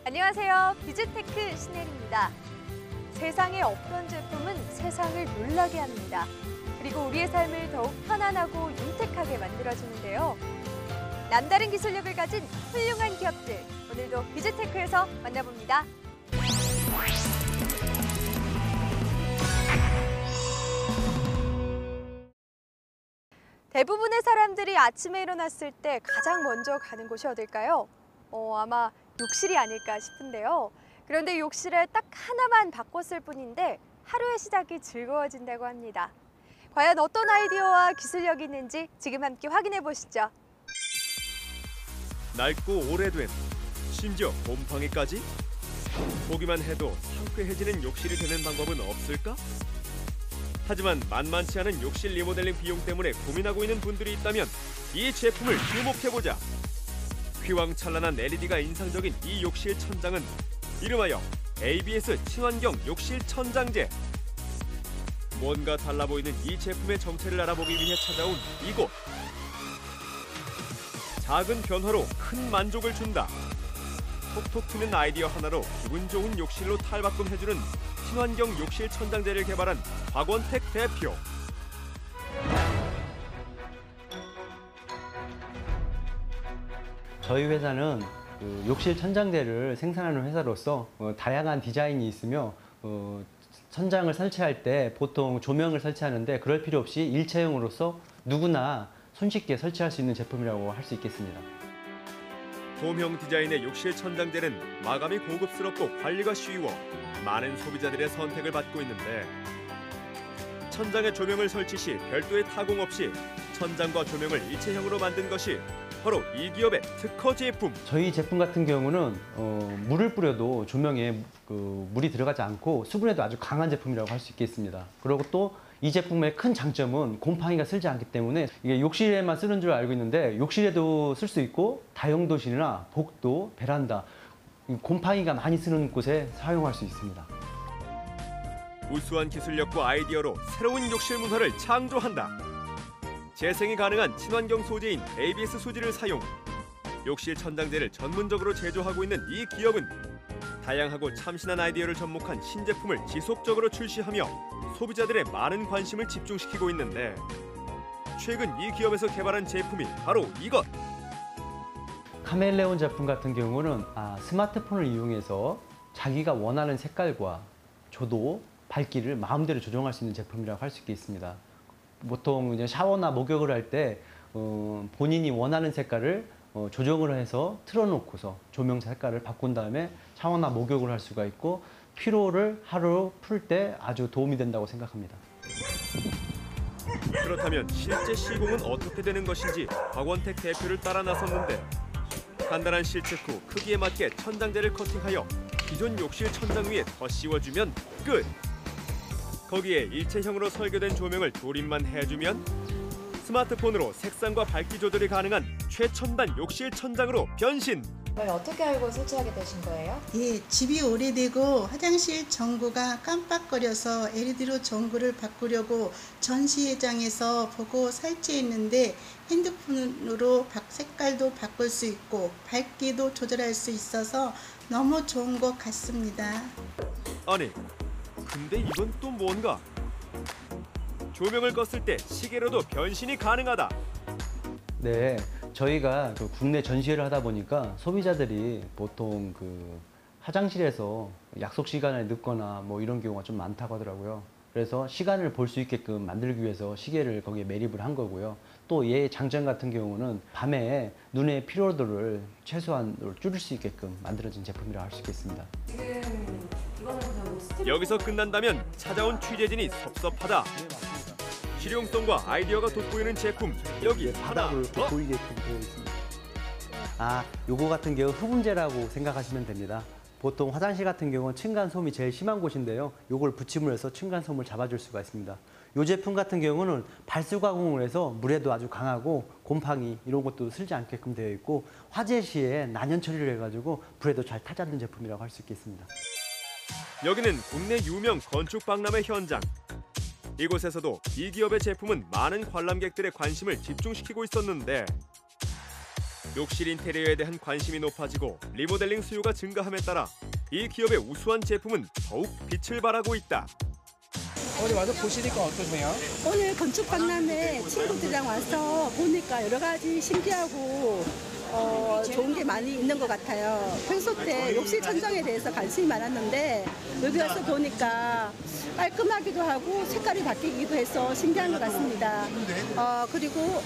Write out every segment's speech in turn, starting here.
안녕하세요. 비즈테크 신혜리입니다. 세상에 없던 제품은 세상을 놀라게 합니다. 그리고 우리의 삶을 더욱 편안하고 윤택하게 만들어주는데요. 남다른 기술력을 가진 훌륭한 기업들, 오늘도 비즈테크에서 만나봅니다. 대부분의 사람들이 아침에 일어났을 때 가장 먼저 가는 곳이 어딜까요? 아마 욕실이 아닐까 싶은데요. 그런데 욕실을 딱 하나만 바꿨을 뿐인데 하루의 시작이 즐거워진다고 합니다. 과연 어떤 아이디어와 기술력이 있는지 지금 함께 확인해 보시죠. 낡고 오래된, 심지어 곰팡이까지? 보기만 해도 상쾌해지는 욕실이 되는 방법은 없을까? 하지만 만만치 않은 욕실 리모델링 비용 때문에 고민하고 있는 분들이 있다면 이 제품을 주목해보자. 휘황찬란한 LED가 인상적인 이 욕실 천장은 이름하여 ABS 친환경 욕실 천장제. 뭔가 달라 보이는 이 제품의 정체를 알아보기 위해 찾아온 이곳. 작은 변화로 큰 만족을 준다. 톡톡 튀는 아이디어 하나로 기분 좋은 욕실로 탈바꿈해주는 친환경 욕실 천장제를 개발한 박원택 대표. 저희 회사는 욕실 천장제를 생산하는 회사로서 다양한 디자인이 있으며 천장을 설치할 때 보통 조명을 설치하는데 그럴 필요 없이 일체형으로서 누구나 손쉽게 설치할 수 있는 제품이라고 할 수 있겠습니다. 도형 디자인의 욕실 천장제는 마감이 고급스럽고 관리가 쉬워 많은 소비자들의 선택을 받고 있는데, 천장에 조명을 설치 시 별도의 타공 없이 천장과 조명을 일체형으로 만든 것이 바로 이 기업의 특허 제품. 저희 제품 같은 경우는 물을 뿌려도 조명에 물이 들어가지 않고 수분에도 아주 강한 제품이라고 할 수 있겠습니다. 그리고 또 이 제품의 큰 장점은 곰팡이가 슬지 않기 때문에 이게 욕실에만 쓰는 줄 알고 있는데 욕실에도 쓸 수 있고 다용도실이나 복도, 베란다, 곰팡이가 많이 쓰는 곳에 사용할 수 있습니다. 우수한 기술력과 아이디어로 새로운 욕실 문화를 창조한다. 재생이 가능한 친환경 소재인 ABS 소재를 사용. 욕실 천장제를 전문적으로 제조하고 있는 이 기업은 다양하고 참신한 아이디어를 접목한 신제품을 지속적으로 출시하며 소비자들의 많은 관심을 집중시키고 있는데, 최근 이 기업에서 개발한 제품이 바로 이것. 카멜레온 제품 같은 경우는 스마트폰을 이용해서 자기가 원하는 색깔과 조도, 밝기를 마음대로 조정할 수 있는 제품이라고 할 수 있겠습니다. 보통 이제 샤워나 목욕을 할 때 본인이 원하는 색깔을 조정을 해서 틀어놓고서 조명 색깔을 바꾼 다음에 샤워나 목욕을 할 수가 있고 피로를 하루 풀 때 아주 도움이 된다고 생각합니다. 그렇다면 실제 시공은 어떻게 되는 것인지 박원택 대표를 따라 나섰는데, 간단한 실측 후 크기에 맞게 천장제를 커팅하여 기존 욕실 천장 위에 더 씌워주면 끝! 거기에 일체형으로 설계된 조명을 조립만 해주면 스마트폰으로 색상과 밝기 조절이 가능한 최첨단 욕실 천장으로 변신! 어떻게 알고 설치하게 되신 거예요? 예, 집이 오래되고 화장실 전구가 깜빡거려서 LED로 전구를 바꾸려고 전시회장에서 보고 설치했는데 핸드폰으로 색깔도 바꿀 수 있고 밝기도 조절할 수 있어서 너무 좋은 것 같습니다. 아니, 근데 이건 또 뭔가? 조명을 껐을 때 시계로도 변신이 가능하다. 네, 저희가 국내 전시회를 하다 보니까 소비자들이 보통 화장실에서 약속 시간에 늦거나 뭐 이런 경우가 좀 많다고 하더라고요. 그래서 시간을 볼 수 있게끔 만들기 위해서 시계를 거기에 매립을 한 거고요. 또 얘의 장점 같은 경우는 밤에 눈의 피로도를 최소한으로 줄일 수 있게끔 만들어진 제품이라고 할 수 있겠습니다. 여기서 끝난다면 찾아온 취재진이 섭섭하다. 실용성과 아이디어가 돋보이는 제품, 여기 바닥을 보이게끔 되어 있습니다. 요거 같은 경우 흡음재라고 생각하시면 됩니다. 보통 화장실 같은 경우는 층간소음이 제일 심한 곳인데요. 요걸 붙임을 해서 층간소음을 잡아줄 수가 있습니다. 이 제품 같은 경우는 발수 가공을 해서 물에도 아주 강하고 곰팡이 이런 것도 슬지 않게끔 되어 있고 화재 시에 난연 처리를 해가지고 불에도 잘 타지 않는 제품이라고 할 수 있겠습니다. 여기는 국내 유명 건축 박람회 현장. 이곳에서도 이 기업의 제품은 많은 관람객들의 관심을 집중시키고 있었는데, 욕실 인테리어에 대한 관심이 높아지고 리모델링 수요가 증가함에 따라 이 기업의 우수한 제품은 더욱 빛을 발하고 있다. 어디 와서 보시니까 어떠세요? 오늘 건축 박람회 친구들이랑 와서 보니까 여러 가지 신기하고 좋은 게 많이 있는 것 같아요. 평소 때 욕실 천장에 대해서 관심이 많았는데 여기 와서 보니까 깔끔하기도 하고 색깔이 바뀌기도 해서 신기한 것 같습니다. 그리고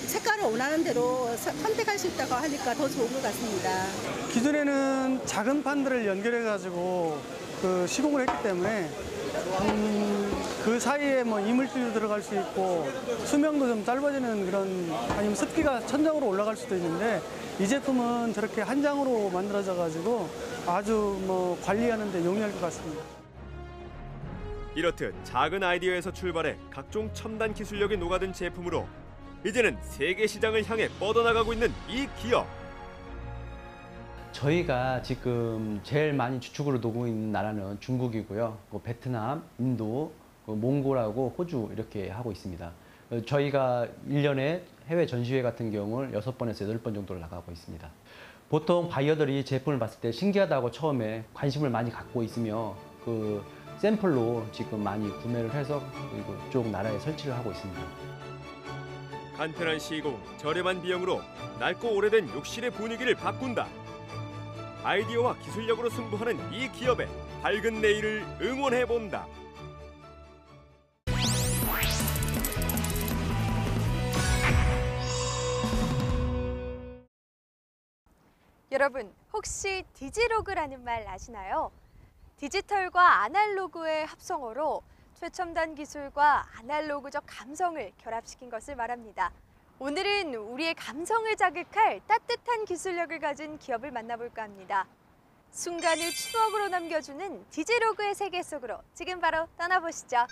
색깔을 원하는 대로 선택할 수 있다고 하니까 더 좋은 것 같습니다. 기존에는 작은 판들을 연결해가지고 시공을 했기 때문에 그 사이에 뭐 이물질도 들어갈 수 있고 수명도 좀 짧아지는 그런, 아니면 습기가 천장으로 올라갈 수도 있는데 이 제품은 저렇게 한 장으로 만들어져 가지고 아주 뭐 관리하는 데 용이할 것 같습니다. 이렇듯 작은 아이디어에서 출발해 각종 첨단 기술력이 녹아든 제품으로 이제는 세계 시장을 향해 뻗어나가고 있는 이 기업. 저희가 지금 제일 많이 주축으로 두고 있는 나라는 중국이고요. 베트남, 인도, 몽골하고 호주 이렇게 하고 있습니다. 저희가 1년에 해외 전시회 같은 경우를 6번에서 8번 정도를 나가고 있습니다. 보통 바이어들이 제품을 봤을 때 신기하다고 처음에 관심을 많이 갖고 있으며 그 샘플로 지금 많이 구매를 해서 이쪽 나라에 설치를 하고 있습니다. 간편한 시공, 저렴한 비용으로 낡고 오래된 욕실의 분위기를 바꾼다. 아이디어와 기술력으로 승부하는 이 기업의 밝은 내일을 응원해본다. 여러분, 혹시 디지로그라는 말 아시나요? 디지털과 아날로그의 합성어로 최첨단 기술과 아날로그적 감성을 결합시킨 것을 말합니다. 오늘은 우리의 감성을 자극할 따뜻한 기술력을 가진 기업을 만나볼까 합니다. 순간을 추억으로 남겨주는 디지로그의 세계 속으로 지금 바로 떠나보시죠.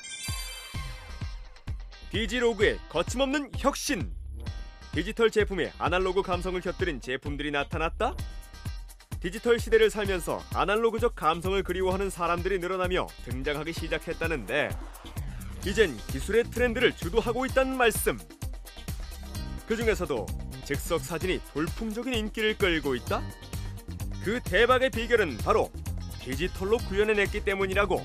디지로그의 거침없는 혁신. 디지털 제품에 아날로그 감성을 곁들인 제품들이 나타났다. 디지털 시대를 살면서 아날로그적 감성을 그리워하는 사람들이 늘어나며 등장하기 시작했다는데 이젠 기술의 트렌드를 주도하고 있다는 말씀. 그중에서도 즉석 사진이 돌풍적인 인기를 끌고 있다? 그 대박의 비결은 바로 디지털로 구현해냈기 때문이라고.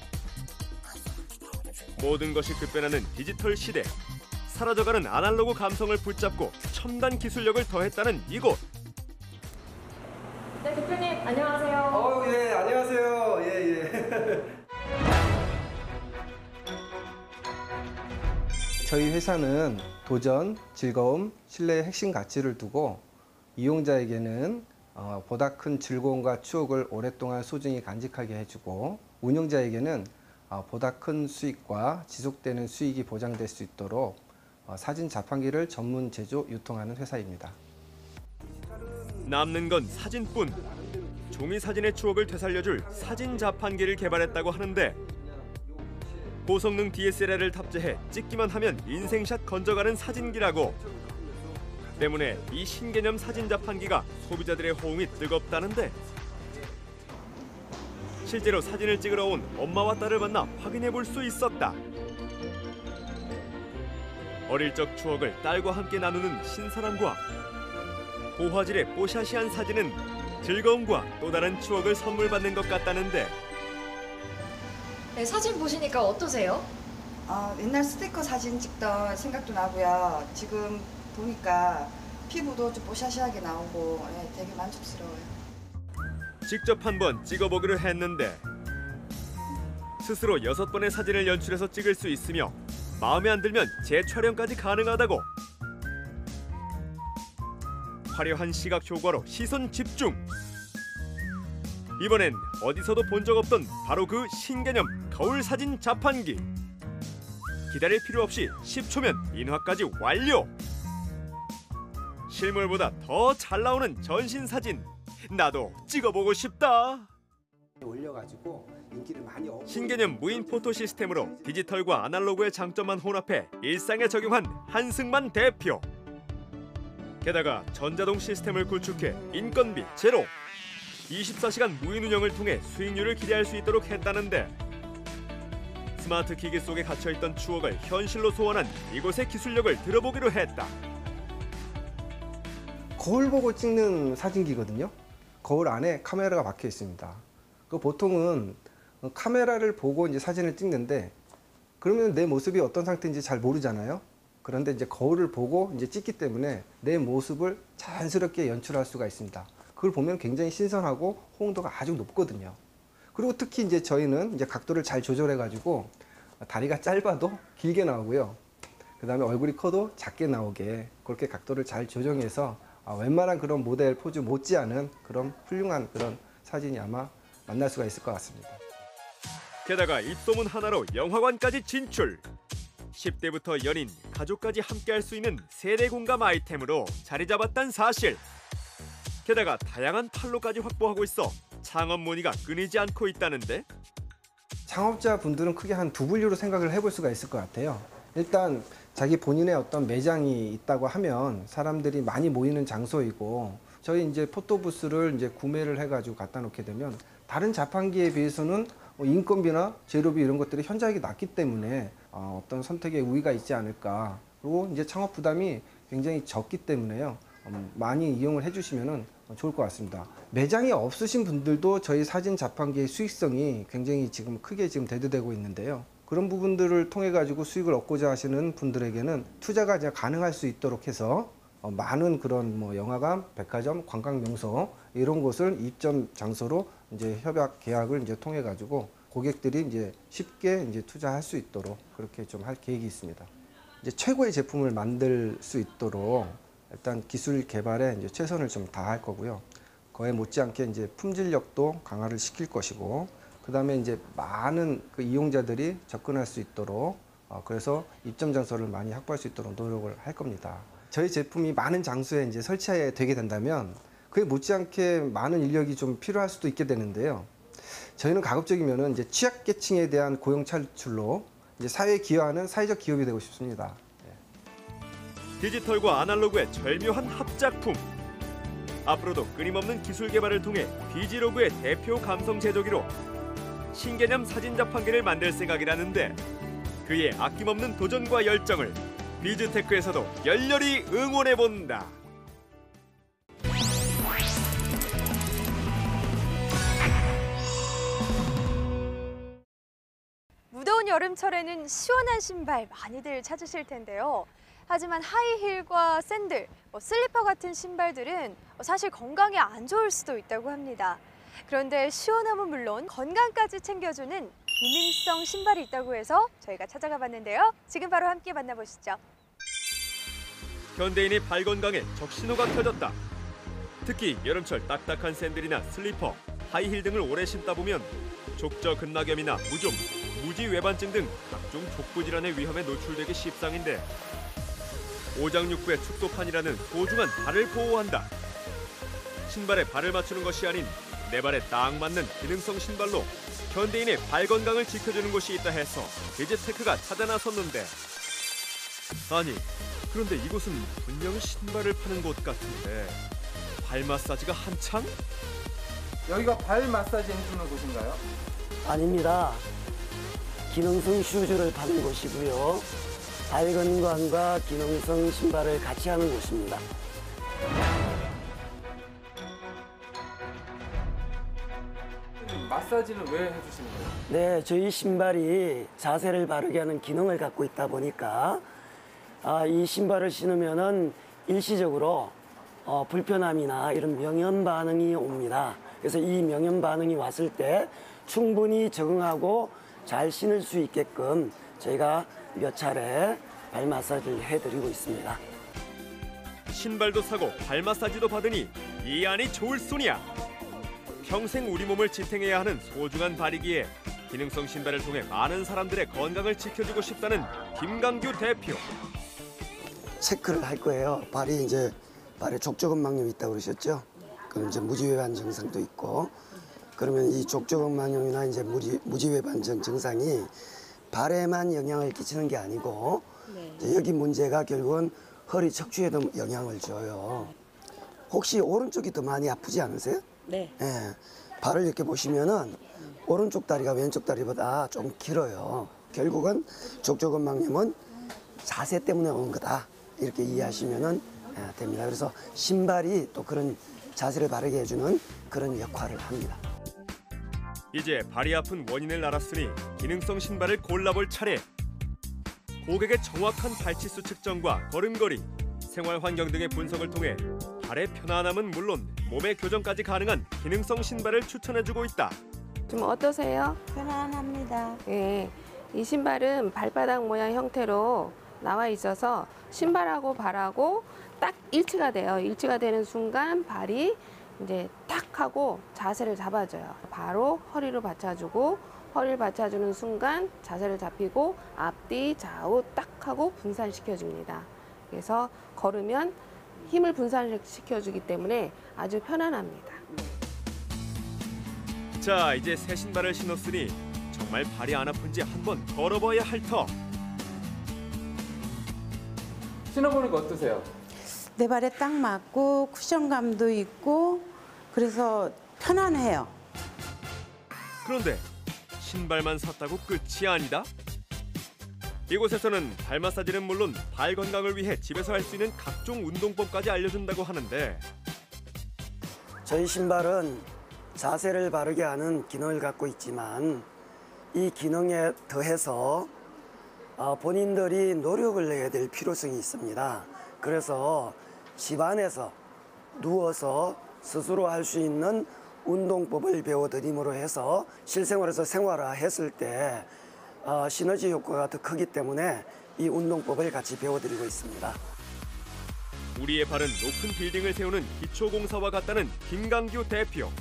모든 것이 급변하는 디지털 시대. 사라져가는 아날로그 감성을 붙잡고 첨단 기술력을 더했다는 이곳. 네, 대표님 안녕하세요. 예, 안녕하세요. 예. 저희 회사는 도전, 즐거움, 신뢰의 핵심 가치를 두고 이용자에게는 보다 큰 즐거움과 추억을 오랫동안 소중히 간직하게 해주고 운영자에게는 보다 큰 수익과 지속되는 수익이 보장될 수 있도록 사진 자판기를 전문 제조, 유통하는 회사입니다. 남는 건 사진뿐. 종이 사진의 추억을 되살려줄 사진 자판기를 개발했다고 하는데 고성능 DSLR을 탑재해 찍기만 하면 인생샷 건져가는 사진기라고. 때문에 이 신개념 사진 자판기가 소비자들의 호응이 뜨겁다는데 실제로 사진을 찍으러 온 엄마와 딸을 만나 확인해 볼 수 있었다. 어릴 적 추억을 딸과 함께 나누는 신사람과 고화질의 뽀샤시한 사진은 즐거움과 또 다른 추억을 선물 받는 것 같다는데 네, 사진 보시니까 어떠세요? 옛날 스티커 사진 찍던 생각도 나고요. 지금 보니까 피부도 좀 뽀샤시하게 나오고 되게 만족스러워요. 직접 한번 찍어보기로 했는데 스스로 6번의 사진을 연출해서 찍을 수 있으며 마음에 안 들면 재촬영까지 가능하다고. 화려한 시각 효과로 시선 집중. 이번엔 어디서도 본 적 없던 바로 그 신개념 거울 사진 자판기. 기다릴 필요 없이 10초면 인화까지 완료. 실물보다 더 잘 나오는 전신 사진. 나도 찍어보고 싶다. 올려가지고 인기를 많이 얻고 신개념 무인 포토 시스템으로 디지털과 아날로그의 장점만 혼합해 일상에 적용한 한승만 대표. 게다가 전자동 시스템을 구축해 인건비 제로. 24시간 무인 운영을 통해 수익률을 기대할 수 있도록 했다는데 스마트 기기 속에 갇혀있던 추억을 현실로 소환한 이곳의 기술력을 들어보기로 했다. 거울 보고 찍는 사진기거든요. 거울 안에 카메라가 박혀 있습니다. 그 보통은 카메라를 보고 이제 사진을 찍는데 그러면 내 모습이 어떤 상태인지 잘 모르잖아요. 그런데 이제 거울을 보고 이제 찍기 때문에 내 모습을 자연스럽게 연출할 수가 있습니다. 그걸 보면 굉장히 신선하고 호응도가 아주 높거든요. 그리고 특히 이제 저희는 이제 각도를 잘 조절해 가지고 다리가 짧아도 길게 나오고요. 그 다음에 얼굴이 커도 작게 나오게 그렇게 각도를 잘 조정해서 웬만한 그런 모델 포즈 못지않은 그런 훌륭한 그런 사진이 아마 만날 수가 있을 것 같습니다. 게다가 입소문 하나로 영화관까지 진출. 10대부터 연인, 가족까지 함께할 수 있는 세대 공감 아이템으로 자리 잡았다는 사실. 게다가 다양한 판로까지 확보하고 있어 창업 문의가 끊이지 않고 있다는데. 창업자분들은 크게 한 두 분류로 생각을 해볼 수가 있을 것 같아요. 일단 자기 본인의 어떤 매장이 있다고 하면 사람들이 많이 모이는 장소이고 저희 이제 포토부스를 이제 구매를 해가지고 갖다 놓게 되면 다른 자판기에 비해서는 인건비나 재료비 이런 것들이 현저하게 낮기 때문에 어떤 선택의 우위가 있지 않을까. 그리고 이제 창업 부담이 굉장히 적기 때문에요. 많이 이용을 해주시면 좋을 것 같습니다. 매장이 없으신 분들도 저희 사진 자판기의 수익성이 굉장히 지금 크게 지금 대두되고 있는데요. 그런 부분들을 통해 가지고 수익을 얻고자 하시는 분들에게는 투자가 이제 가능할 수 있도록 해서 많은 그런 뭐 영화관, 백화점, 관광 명소 이런 곳을 입점 장소로 이제 협약 계약을 이제 통해 가지고 고객들이 이제 쉽게 이제 투자할 수 있도록 그렇게 좀 할 계획이 있습니다. 이제 최고의 제품을 만들 수 있도록 일단 기술 개발에 이제 최선을 좀 다할 거고요. 거에 못지않게 이제 품질력도 강화를 시킬 것이고, 그 다음에 이제 많은 그 이용자들이 접근할 수 있도록 그래서 입점 장소를 많이 확보할 수 있도록 노력을 할 겁니다. 저희 제품이 많은 장소에 이제 설치되게 된다면 그에 못지않게 많은 인력이 좀 필요할 수도 있게 되는데요. 저희는 가급적이면은 이제 취약계층에 대한 고용 창출로 이제 사회에 기여하는 사회적 기업이 되고 싶습니다. 디지털과 아날로그의 절묘한 합작품. 앞으로도 끊임없는 기술 개발을 통해 비지로그의 대표 감성 제조기로 신개념 사진 자판기를 만들 생각이라는데 그의 아낌없는 도전과 열정을 비즈테크에서도 열렬히 응원해본다. 무더운 여름철에는 시원한 신발 많이들 찾으실 텐데요. 하지만 하이힐과 샌들, 슬리퍼 같은 신발들은 사실 건강에 안 좋을 수도 있다고 합니다. 그런데 시원함은 물론 건강까지 챙겨주는 기능성 신발이 있다고 해서 저희가 찾아가 봤는데요. 지금 바로 함께 만나보시죠. 현대인의 발 건강에 적신호가 켜졌다. 특히 여름철 딱딱한 샌들이나 슬리퍼, 하이힐 등을 오래 신다 보면 족저근막염이나 무좀, 무지외반증 등 각종 족부 질환의 위험에 노출되기 십상인데 오장육부의 축소판이라는 소중한 발을 보호한다. 신발에 발을 맞추는 것이 아닌 내 발에 딱 맞는 기능성 신발로 현대인의 발 건강을 지켜주는 곳이 있다 해서 비즈테크가 찾아 나섰는데, 아니 그런데 이곳은 분명 신발을 파는 곳 같은데 발 마사지가 한창? 여기가 발 마사지 해주는 곳인가요? 아닙니다. 기능성 슈즈를 파는 곳이고요. 발 건강과 기능성 신발을 같이 하는 곳입니다. 마사지는 왜 해주시는 거예요? 네, 저희 신발이 자세를 바르게 하는 기능을 갖고 있다 보니까 이 신발을 신으면은 일시적으로 불편함이나 이런 명현 반응이 옵니다. 그래서 이 명현 반응이 왔을 때 충분히 적응하고 잘 신을 수 있게끔 저희가 몇 차례 발 마사지를 해드리고 있습니다. 신발도 사고 발 마사지도 받으니 이 안이 좋을 소냐. 평생 우리 몸을 지탱해야 하는 소중한 발이기에 기능성 신발을 통해 많은 사람들의 건강을 지켜주고 싶다는 김강규 대표. 체크를 할 거예요. 발이 이제 발에 족저근막염이 있다고 그러셨죠? 그럼 이제 무지외반 증상도 있고, 그러면 이 족저근막염이나 이제 무지외반증 증상이 발에만 영향을 끼치는 게 아니고 여기 문제가 결국은 허리 척추에도 영향을 줘요. 혹시 오른쪽이 더 많이 아프지 않으세요? 네. 예. 발을 이렇게 보시면은 오른쪽 다리가 왼쪽 다리보다 좀 길어요. 결국은 족저근막염은 자세 때문에 온 거다. 이렇게 이해하시면은 됩니다. 그래서 신발이 또 그런 자세를 바르게 해주는 그런 역할을 합니다. 이제 발이 아픈 원인을 알았으니 기능성 신발을 골라볼 차례. 고객의 정확한 발치수 측정과 걸음걸이, 생활 환경 등의 분석을 통해 발의 편안함은 물론 몸의 교정까지 가능한 기능성 신발을 추천해주고 있다. 좀 어떠세요? 편안합니다. 예, 이 신발은 발바닥 모양 형태로 나와 있어서 신발하고 발하고 딱 일치가 돼요. 일치가 되는 순간 발이 이제 탁 하고 자세를 잡아줘요. 바로 허리로 받쳐주고 허리를 받쳐주는 순간 자세를 잡히고 앞뒤 좌우 딱 하고 분산시켜줍니다. 그래서 걸으면 힘을 분산시켜주기 때문에 아주 편안합니다. 자, 이제 새 신발을 신었으니 정말 발이 안 아픈지 한번 걸어봐야 할 터. 신어보니까 어떠세요? 내 발에 딱 맞고 쿠션감도 있고 그래서 편안해요. 그런데 신발만 샀다고 끝이 아니다? 이곳에서는 발 마사지는 물론 발 건강을 위해 집에서 할 수 있는 각종 운동법까지 알려준다고 하는데, 저희 신발은 자세를 바르게 하는 기능을 갖고 있지만 이 기능에 더해서 본인들이 노력을 내야 될 필요성이 있습니다. 그래서 집안에서 누워서 스스로 할 수 있는 운동법을 배워드림으로 해서 실생활에서 생활화했을 때 시너지 효과가 더 크기 때문에 이 운동법을 같이 배워드리고 있습니다. 우리의 발은 높은 빌딩을 세우는 기초공사와 같다는 김강규 대표.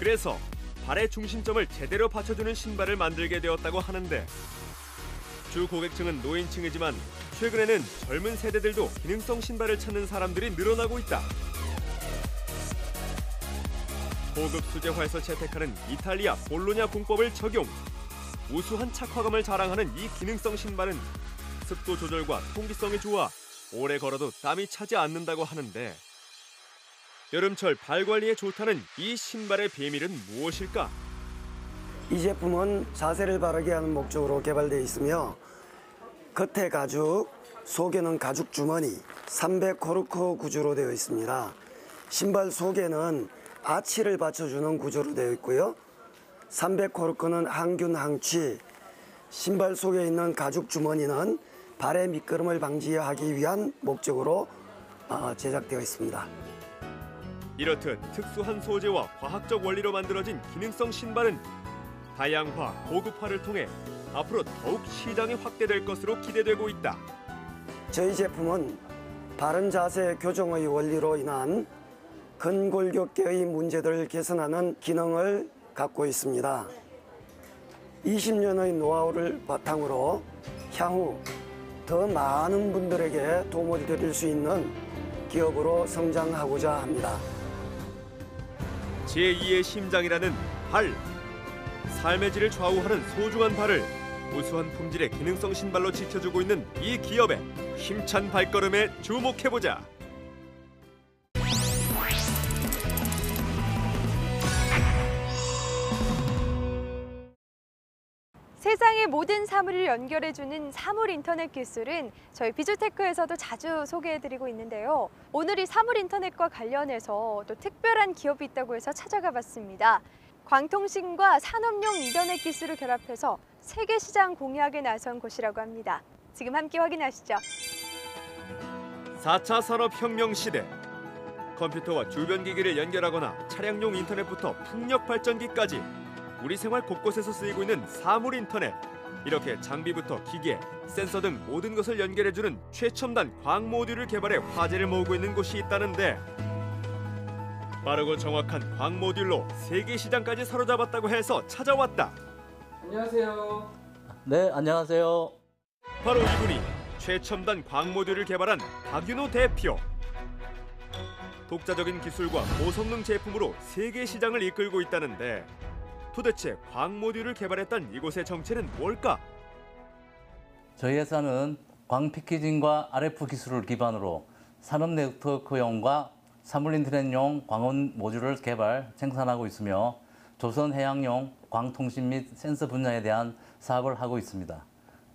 그래서 발의 중심점을 제대로 받쳐주는 신발을 만들게 되었다고 하는데, 주 고객층은 노인층이지만 최근에는 젊은 세대들도 기능성 신발을 찾는 사람들이 늘어나고 있다. 고급 수제화에서 채택하는 이탈리아 볼로냐 공법을 적용. 우수한 착화감을 자랑하는 이 기능성 신발은 습도 조절과 통기성이 좋아 오래 걸어도 땀이 차지 않는다고 하는데, 여름철 발 관리에 좋다는 이 신발의 비밀은 무엇일까? 이 제품은 자세를 바르게 하는 목적으로 개발되어 있으며 겉에 가죽, 속에는 가죽 주머니, 300 코르크 구조로 되어 있습니다. 신발 속에는 아치를 받쳐주는 구조로 되어 있고요. 300 코르크는 항균 항취, 신발 속에 있는 가죽 주머니는 발의 미끄럼을 방지하기 위한 목적으로 제작되어 있습니다. 이렇듯 특수한 소재와 과학적 원리로 만들어진 기능성 신발은 다양화, 고급화를 통해 앞으로 더욱 시장이 확대될 것으로 기대되고 있다. 저희 제품은 바른 자세 교정의 원리로 인한 근골격계의 문제들을 개선하는 기능을 갖고 있습니다. 20년의 노하우를 바탕으로 향후 더 많은 분들에게 도움을 드릴 수 있는 기업으로 성장하고자 합니다. 제2의 심장이라는 발. 삶의 질을 좌우하는 소중한 발을 우수한 품질의 기능성 신발로 지켜주고 있는 이 기업의 힘찬 발걸음에 주목해보자. 세상의 모든 사물을 연결해주는 사물 인터넷 기술은 저희 비주테크에서도 자주 소개해드리고 있는데요. 오늘 이 사물 인터넷과 관련해서 또 특별한 기업이 있다고 해서 찾아가 봤습니다. 광통신과 산업용 인터넷 기술을 결합해서 세계 시장 공략에 나선 곳이라고 합니다. 지금 함께 확인하시죠. 4차 산업혁명 시대. 컴퓨터와 주변 기기를 연결하거나 차량용 인터넷부터 풍력 발전기까지 우리 생활 곳곳에서 쓰이고 있는 사물 인터넷. 이렇게 장비부터 기계, 센서 등 모든 것을 연결해주는 최첨단 광 모듈을 개발해 화제를 모으고 있는 곳이 있다는데, 빠르고 정확한 광 모듈로 세계 시장까지 사로잡았다고 해서 찾아왔다. 안녕하세요. 네, 안녕하세요. 바로 이분이 최첨단 광 모듈을 개발한 박윤호 대표. 독자적인 기술과 고성능 제품으로 세계 시장을 이끌고 있다는데, 도대체 광 모듈을 개발했던 이곳의 정체는 뭘까? 저희 회사는 광 패키징과 RF 기술을 기반으로 산업 네트워크용과 사물 인터넷용 광원 모듈을 개발, 생산하고 있으며 조선 해양용 광통신 및 센서 분야에 대한 사업을 하고 있습니다.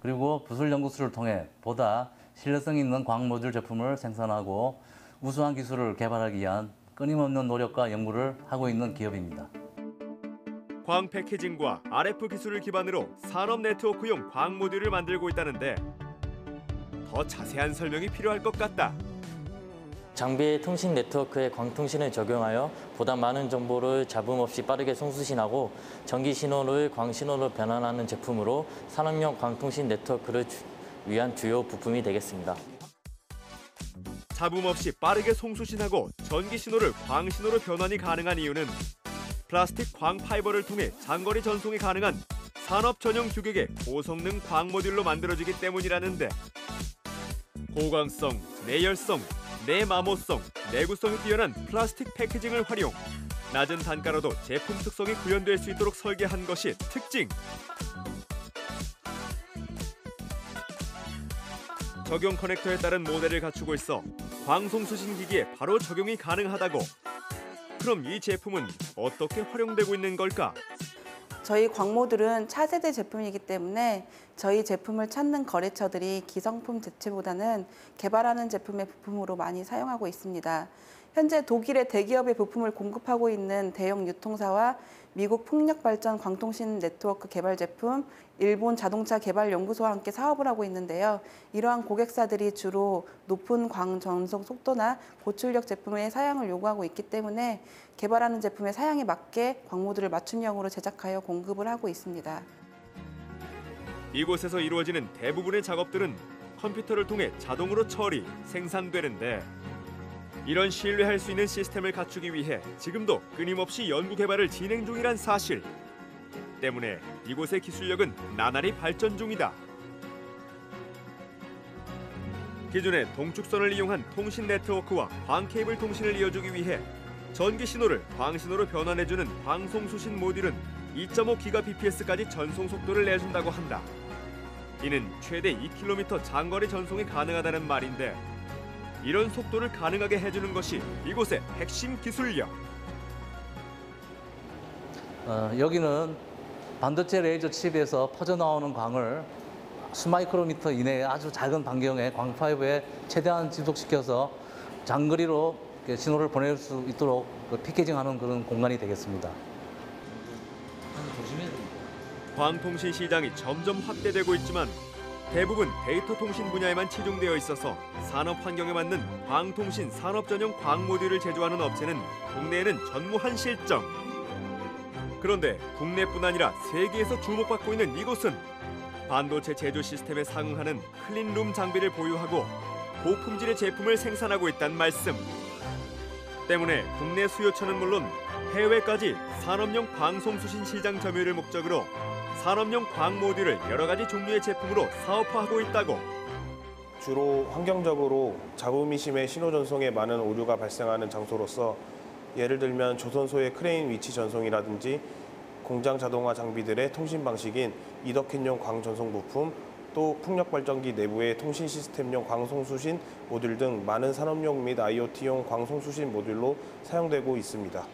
그리고 부술 연구소를 통해 보다 신뢰성 있는 광 모듈 제품을 생산하고 우수한 기술을 개발하기 위한 끊임없는 노력과 연구를 하고 있는 기업입니다. 광 패키징과 RF 기술을 기반으로 산업 네트워크용 광 모듈을 만들고 있다는데 더 자세한 설명이 필요할 것 같다. 장비의 통신 네트워크에 광통신을 적용하여 보다 많은 정보를 잡음 없이 빠르게 송수신하고 전기 신호를 광 신호로 변환하는 제품으로 산업용 광통신 네트워크를 위한 주요 부품이 되겠습니다. 잡음 없이 빠르게 송수신하고 전기 신호를 광 신호로 변환이 가능한 이유는 플라스틱 광 파이버를 통해 장거리 전송이 가능한 산업 전용 규격의 고성능 광 모듈로 만들어지기 때문이라는데 고광성, 내열성, 내마모성, 내구성이 뛰어난 플라스틱 패키징을 활용, 낮은 단가로도 제품 특성이 구현될 수 있도록 설계한 것이 특징. 적용 커넥터에 따른 모델을 갖추고 있어 광송수신 기기에 바로 적용이 가능하다고. 그럼 이 제품은 어떻게 활용되고 있는 걸까? 저희 광모듈은 차세대 제품이기 때문에 저희 제품을 찾는 거래처들이 기성품 대체보다는 개발하는 제품의 부품으로 많이 사용하고 있습니다. 현재 독일의 대기업의 부품을 공급하고 있는 대형 유통사와 미국 풍력발전 광통신 네트워크 개발 제품, 일본 자동차 개발 연구소와 함께 사업을 하고 있는데요. 이러한 고객사들이 주로 높은 광 전송 속도나 고출력 제품의 사양을 요구하고 있기 때문에 개발하는 제품의 사양에 맞게 광모듈을 맞춤형으로 제작하여 공급을 하고 있습니다. 이곳에서 이루어지는 대부분의 작업들은 컴퓨터를 통해 자동으로 처리, 생산되는데 이런 신뢰할 수 있는 시스템을 갖추기 위해 지금도 끊임없이 연구 개발을 진행 중이란 사실 때문에 이곳의 기술력은 나날이 발전 중이다. 기존의 동축선을 이용한 통신 네트워크와 광 케이블 통신을 이어주기 위해 전기 신호를 광 신호로 변환해주는 광송수신 모듈은 2.5GBps까지 전송 속도를 내준다고 한다. 이는 최대 2km 장거리 전송이 가능하다는 말인데 이런 속도를 가능하게 해주는 것이 이곳의 핵심 기술력. 여기는 반도체 레이저 칩에서 퍼져나오는 광을 수마이크로미터 이내의 아주 작은 반경의 광 파이브에 최대한 지속시켜서 장거리로 신호를 보낼 수 있도록 패키징하는 그런 공간이 되겠습니다. 광통신 시장이 점점 확대되고 있지만 대부분 데이터 통신 분야에만 치중되어 있어서 산업 환경에 맞는 광통신 산업 전용 광 모듈을 제조하는 업체는 국내에는 전무한 실정. 그런데 국내뿐 아니라 세계에서 주목받고 있는 이곳은 반도체 제조 시스템에 상응하는 클린룸 장비를 보유하고 고품질의 제품을 생산하고 있다는 말씀. 때문에 국내 수요처는 물론 해외까지 산업용 광송수신 시장 점유를 목적으로 산업용 광 모듈을 여러 가지 종류의 제품으로 사업화하고 있다고. 주로 환경적으로 잡음이 심해 신호 전송에 많은 오류가 발생하는 장소로서 예를 들면 조선소의 크레인 위치 전송이라든지 공장 자동화 장비들의 통신 방식인 이더캔용 광 전송 부품, 또 풍력 발전기 내부의 통신 시스템용 광송수신 모듈 등 많은 산업용 및 IoT용 광송수신 모듈로 사용되고 있습니다.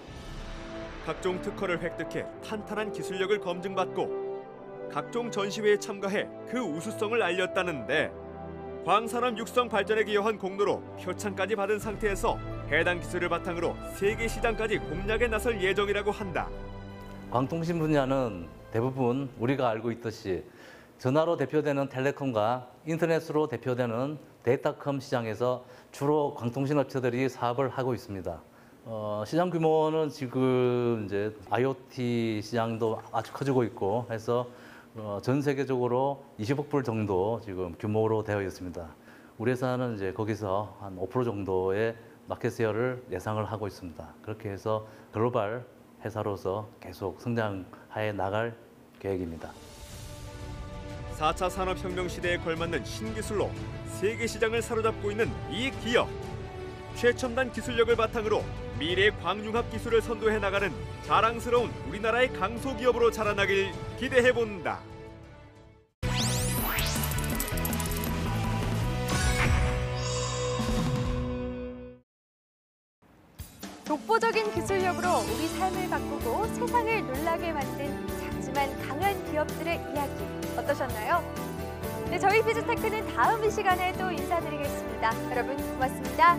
각종 특허를 획득해 탄탄한 기술력을 검증받고 각종 전시회에 참가해 그 우수성을 알렸다는데 광산업 육성 발전에 기여한 공로로 표창까지 받은 상태에서 해당 기술을 바탕으로 세계 시장까지 공략에 나설 예정이라고 한다. 광통신 분야는 대부분 우리가 알고 있듯이 전화로 대표되는 텔레콤과 인터넷으로 대표되는 데이터컴 시장에서 주로 광통신 업체들이 사업을 하고 있습니다. 시장 규모는 지금 이제 IoT 시장도 아주 커지고 있고 해서 전 세계적으로 20억 불 정도 지금 규모로 되어 있습니다. 우리 회사는 이제 거기서 한 5% 정도의 마켓 셰어를 예상을 하고 있습니다. 그렇게 해서 글로벌 회사로서 계속 성장해 나갈 계획입니다. 4차 산업혁명 시대에 걸맞는 신기술로 세계 시장을 사로잡고 있는 이 기업. 최첨단 기술력을 바탕으로 미래 광융합 기술을 선도해 나가는 자랑스러운 우리나라의 강소기업으로 자라나길 기대해본다. 독보적인 기술력으로 우리 삶을 바꾸고 세상을 놀라게 만든 작지만 강한 기업들의 이야기 어떠셨나요? 네, 저희 퓨즈테크는 다음 이 시간에 또 인사드리겠습니다. 여러분 고맙습니다.